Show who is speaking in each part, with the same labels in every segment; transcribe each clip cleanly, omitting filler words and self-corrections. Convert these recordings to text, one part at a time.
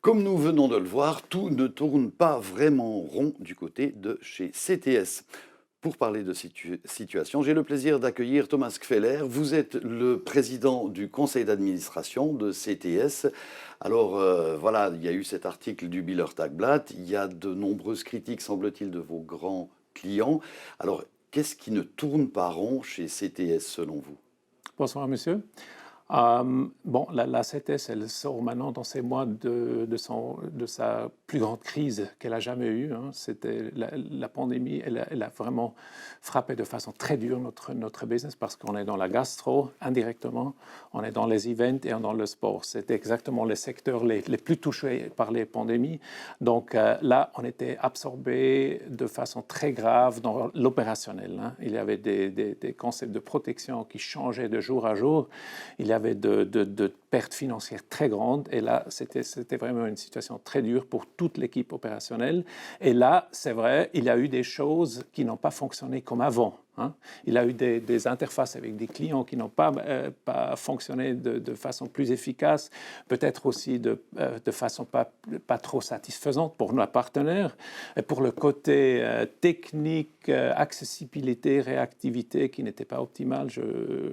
Speaker 1: Comme nous venons de le voir, tout ne tourne pas vraiment rond du côté de chez CTS. Pour parler de situation, j'ai le plaisir d'accueillir Thomas Kfeller. Vous êtes le président du conseil d'administration de CTS. Alors voilà, il y a eu cet article du Bieler Tagblatt. Il y a de nombreuses critiques, semble-t-il, de vos grands clients. Alors, qu'est-ce qui ne tourne pas rond chez CTS selon vous?
Speaker 2: Bonsoir, monsieur. Bon, la CTS, elle sort maintenant dans ces mois de sa plus grande crise qu'elle a jamais eue. Hein. C'était la pandémie, elle a vraiment frappé de façon très dure notre business parce qu'on est dans la gastro indirectement, on est dans les events et dans le sport. C'était exactement les secteurs les plus touchés par les pandémies. Donc là, on était absorbé de façon très grave dans l'opérationnel. Hein. Il y avait des concepts de protection qui changeaient de jour à jour. Il y avait de pertes financières très grandes. Et là, c'était vraiment une situation très dure pour toute l'équipe opérationnelle. Et là, c'est vrai, il y a eu des choses qui n'ont pas fonctionné comme avant. Hein. Il y a eu des interfaces avec des clients qui n'ont pas fonctionné de façon plus efficace, peut-être aussi de façon pas trop satisfaisante pour nos partenaires. Et pour le côté technique, accessibilité, réactivité qui n'était pas optimale,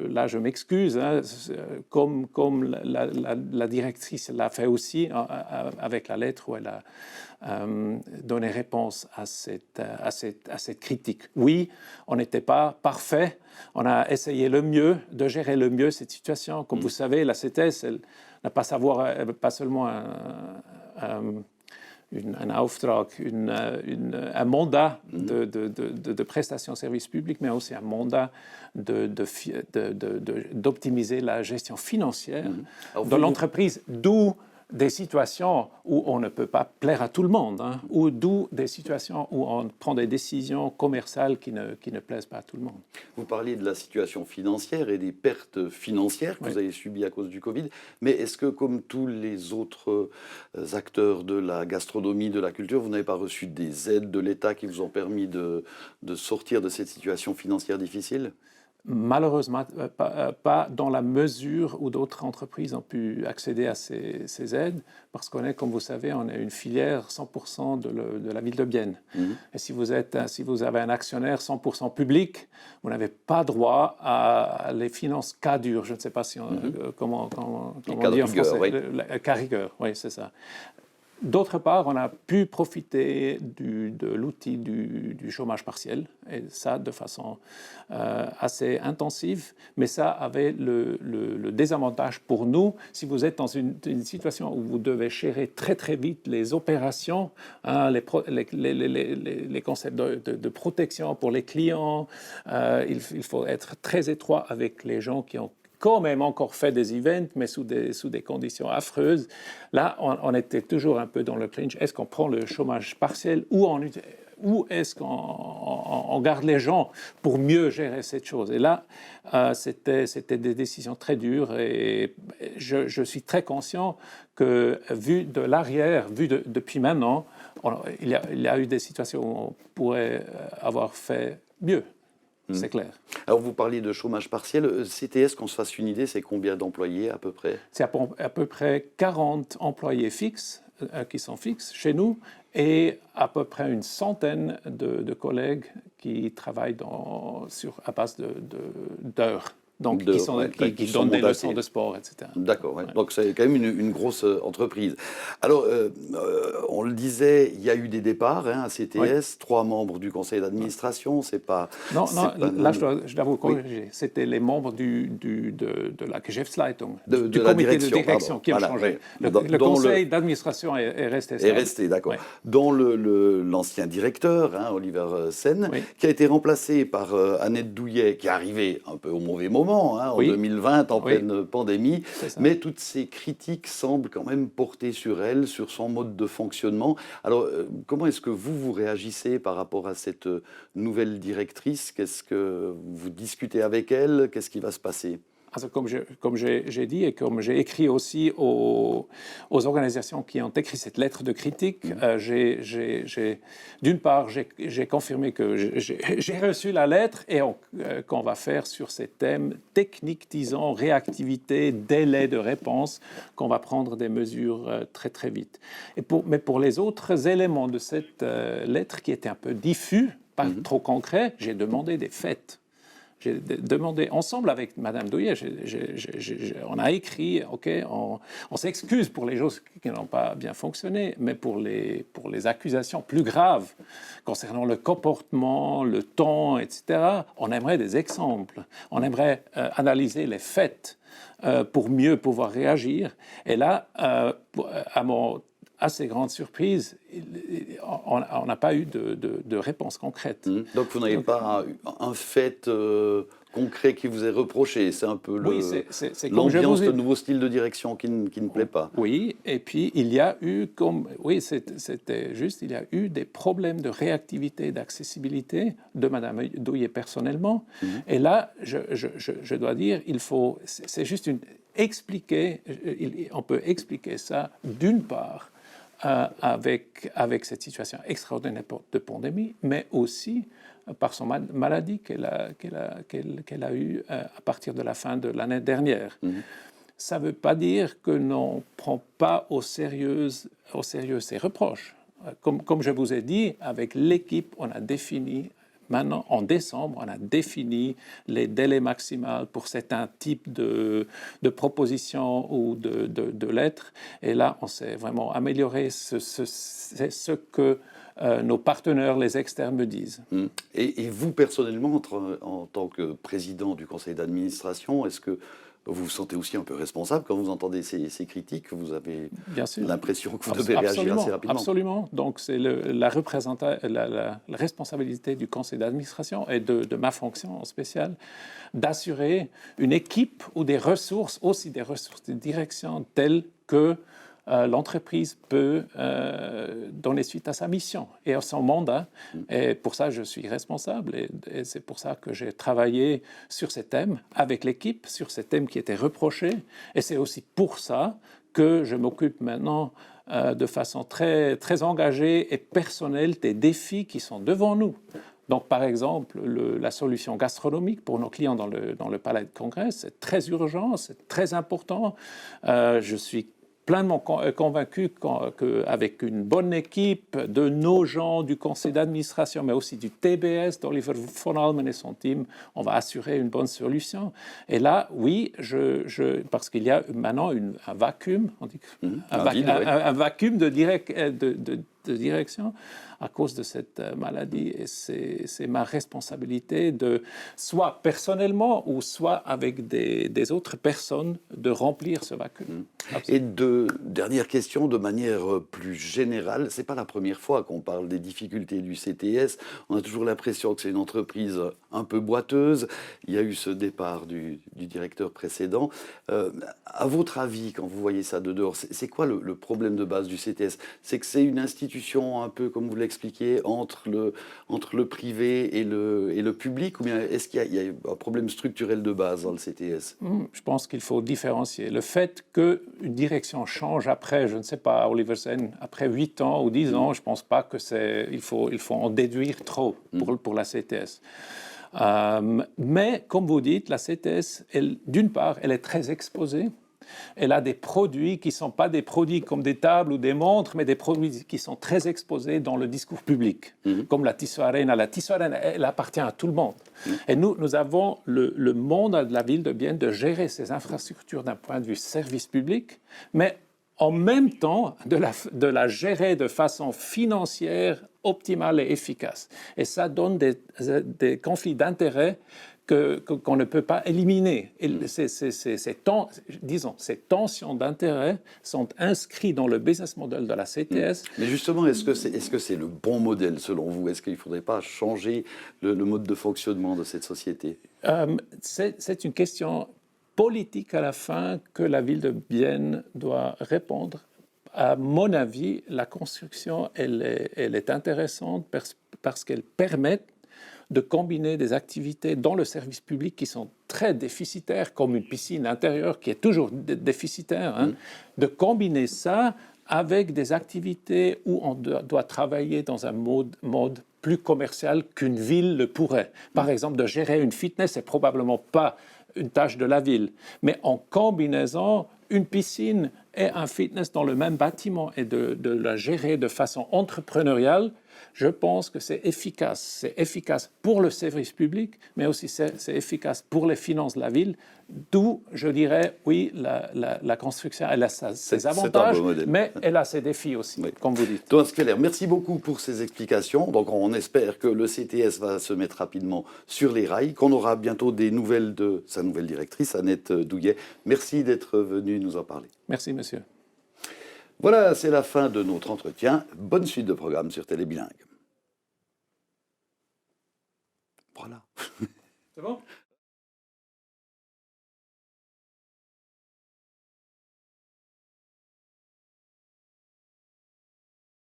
Speaker 2: là je m'excuse, hein, comme la directrice l'a fait aussi avec la lettre où elle a donné réponse à cette critique. Oui, on n'était pas parfait, on a essayé le mieux de gérer le mieux cette situation. Comme vous savez, la CTS, elle n'a pas seulement un auftrag, un mandat de prestation de service public, mais aussi un mandat d'optimiser la gestion financière de l'entreprise, d'où des situations où on ne peut pas plaire à tout le monde, hein, ou d'où des situations où on prend des décisions commerciales qui ne plaisent pas à tout le monde.
Speaker 1: Vous parliez de la situation financière et des pertes financières que vous avez subies à cause du Covid, mais est-ce que, comme tous les autres acteurs de la gastronomie, de la culture, vous n'avez pas reçu des aides de l'État qui vous ont permis de sortir de cette situation financière difficile?
Speaker 2: Malheureusement, pas dans la mesure où d'autres entreprises ont pu accéder à ces aides, parce qu'on est, comme vous savez, on est une filière 100% de la ville de Bienne. Et si vous avez un actionnaire 100% public, vous n'avez pas droit à les finances cas dures. Je ne sais pas si comment on dit en français.
Speaker 1: Oui.
Speaker 2: Cas rigueur, oui, c'est ça. D'autre part, on a pu profiter de l'outil du chômage partiel, et ça de façon assez intensive, mais ça avait le désavantage pour nous, si vous êtes dans une situation où vous devez gérer très très vite les opérations, hein, les concepts de protection pour les clients, il faut être très étroit avec les gens qui ont quand même encore fait des events, mais sous des conditions affreuses. Là, on était toujours un peu dans le clinch. Est-ce qu'on prend le chômage partiel ou est-ce qu'on garde les gens pour mieux gérer cette chose? Et là, c'était des décisions très dures et je suis très conscient que, vu de l'arrière, depuis maintenant, il y a eu des situations où on pourrait avoir fait mieux. C'est clair.
Speaker 1: Alors, vous parliez de chômage partiel. CTS, qu'on se fasse une idée, c'est combien d'employés à peu près?
Speaker 2: C'est à peu près 40 employés fixes, qui sont fixes chez nous, et à peu près une centaine de collègues qui travaillent à base d'heures. Donc, qui donnent des leçons de sport, etc.
Speaker 1: D'accord, ouais. Donc c'est quand même une grosse entreprise. Alors, on le disait, il y a eu des départs à CTS, 3 membres du conseil d'administration, c'est pas...
Speaker 2: Non, là, je dois vous corriger. C'était les membres de la Geschäftsleitung, du comité de direction qui ont changé. Le conseil d'administration est resté.
Speaker 1: Est resté, d'accord. Dont l'ancien directeur, Oliver Sen, qui a été remplacé par Annette Douillet, qui est arrivée un peu au mauvais moment, en 2020, en pleine pandémie, mais toutes ces critiques semblent quand même porter sur elle, sur son mode de fonctionnement. Alors, comment est-ce que vous réagissez par rapport à cette nouvelle directrice? Qu'est-ce que vous discutez avec elle? Qu'est-ce qui va se passer?
Speaker 2: Also, comme j'ai dit et comme j'ai écrit aussi aux organisations qui ont écrit cette lettre de critique, d'une part, j'ai confirmé que j'ai reçu la lettre et qu'on va faire sur ces thèmes techniques, disons, réactivité, délai de réponse, qu'on va prendre des mesures très, très vite. Mais pour les autres éléments de cette lettre qui étaient un peu diffus, pas trop concrets, j'ai demandé des faits. J'ai demandé ensemble avec Mme Douillet, on a écrit, OK, on s'excuse pour les choses qui n'ont pas bien fonctionné, mais pour les accusations plus graves concernant le comportement, le ton, etc., on aimerait des exemples. On aimerait analyser les faits pour mieux pouvoir réagir. Et là, à mon assez grande surprise, on n'a pas eu de réponse concrète.
Speaker 1: Donc vous n'avez pas un fait concret qui vous est reproché, c'est un peu l'ambiance, le nouveau style de direction qui ne plaît pas.
Speaker 2: Oui, et puis il y a eu, c'était juste, il y a eu des problèmes de réactivité, d'accessibilité de Mme Douillet personnellement. Et là, je dois dire, c'est juste on peut expliquer ça d'une part, avec cette situation extraordinaire de pandémie, mais aussi par son maladie qu'elle a eue à partir de la fin de l'année dernière. Ça ne veut pas dire que l'on ne prend pas au sérieux ces reproches. Comme je vous ai dit, avec l'équipe, on a défini. Maintenant, en décembre, on a défini les délais maximaux pour certains types de propositions ou de lettres. Et là, on s'est vraiment amélioré. C'est ce que nos partenaires, les externes, me disent.
Speaker 1: Et vous, personnellement, en tant que président du conseil d'administration, est-ce que vous vous sentez aussi un peu responsable quand vous entendez ces critiques? Vous avez l'impression que vous devez réagir assez rapidement.
Speaker 2: Absolument. Donc, c'est la responsabilité du conseil d'administration et de ma fonction spéciale d'assurer une équipe ou des ressources, aussi des ressources de direction telles que l'entreprise peut donner suite à sa mission et à son mandat. Et pour ça, je suis responsable. Et c'est pour ça que j'ai travaillé sur ces thèmes avec l'équipe, sur ces thèmes qui étaient reprochés. Et c'est aussi pour ça que je m'occupe maintenant de façon très, très engagée et personnelle des défis qui sont devant nous. Donc, par exemple, la solution gastronomique pour nos clients dans le palais de congrès, c'est très urgent, c'est très important. Je suis pleinement convaincu qu'avec une bonne équipe de nos gens du conseil d'administration, mais aussi du TBS, d'Oliver von Almen et son team, on va assurer une bonne solution. Et là, oui, parce qu'il y a maintenant un vacuum, on dit, un vacuum de direction à cause de cette maladie. Et c'est ma responsabilité soit personnellement ou soit avec des autres personnes, de remplir ce vacuum.
Speaker 1: Et dernière question, de manière plus générale, ce n'est pas la première fois qu'on parle des difficultés du CTS. On a toujours l'impression que c'est une entreprise un peu boiteuse. Il y a eu ce départ du directeur précédent. À votre avis, quand vous voyez ça de dehors, c'est quoi le problème de base du CTS? C'est que c'est une institution un peu, comme vous l'expliquiez, entre le privé et le public, ou bien est-ce qu'il y a un problème structurel de base dans le CTS?
Speaker 2: Je pense qu'il faut différencier. Le fait qu'une direction change après, je ne sais pas, Oliver Sen, après 8 ans ou 10 ans, je ne pense pas qu'il faut en déduire trop pour la CTS. Mais, comme vous dites, la CTS, d'une part, elle est très exposée. Elle a des produits qui ne sont pas des produits comme des tables ou des montres, mais des produits qui sont très exposés dans le discours public, comme la Tissot Arena. La Tissot Arena, elle appartient à tout le monde. Et nous avons le mandat de la ville de Bienne de gérer ces infrastructures d'un point de vue service public, mais en même temps de la gérer de façon financière, optimale et efficace. Et ça donne des conflits d'intérêts qu'on ne peut pas éliminer. Et ces tensions d'intérêt sont inscrites dans le business model de la CTS.
Speaker 1: Mais justement, est-ce que c'est le bon modèle selon vous? Est-ce qu'il ne faudrait pas changer le mode de fonctionnement de cette société?
Speaker 2: C'est une question politique à la fin que la ville de Bienne doit répondre. À mon avis, la construction, elle est intéressante parce qu'elle permet de combiner des activités dans le service public qui sont très déficitaires, comme une piscine intérieure qui est toujours déficitaire, hein, de combiner ça avec des activités où on doit travailler dans un mode plus commercial qu'une ville le pourrait. Par exemple, de gérer une fitness, c'est probablement pas une tâche de la ville, mais en combinaison une piscine et un fitness dans le même bâtiment et de la gérer de façon entrepreneuriale, je pense que c'est efficace. C'est efficace pour le service public, mais aussi c'est efficace pour les finances de la ville. D'où, je dirais, oui, la construction, elle a ses avantages, mais elle a ses défis aussi, oui, comme vous dites.
Speaker 1: Thomas Kveler, merci beaucoup pour ces explications. Donc, on espère que le CTS va se mettre rapidement sur les rails, qu'on aura bientôt des nouvelles de sa nouvelle directrice, Annette Douillet. Merci d'être venu nous en parler.
Speaker 2: Merci, monsieur.
Speaker 1: Voilà, c'est la fin de notre entretien. Bonne suite de programme sur Télé Bilingue. Voilà.
Speaker 2: C'est bon ?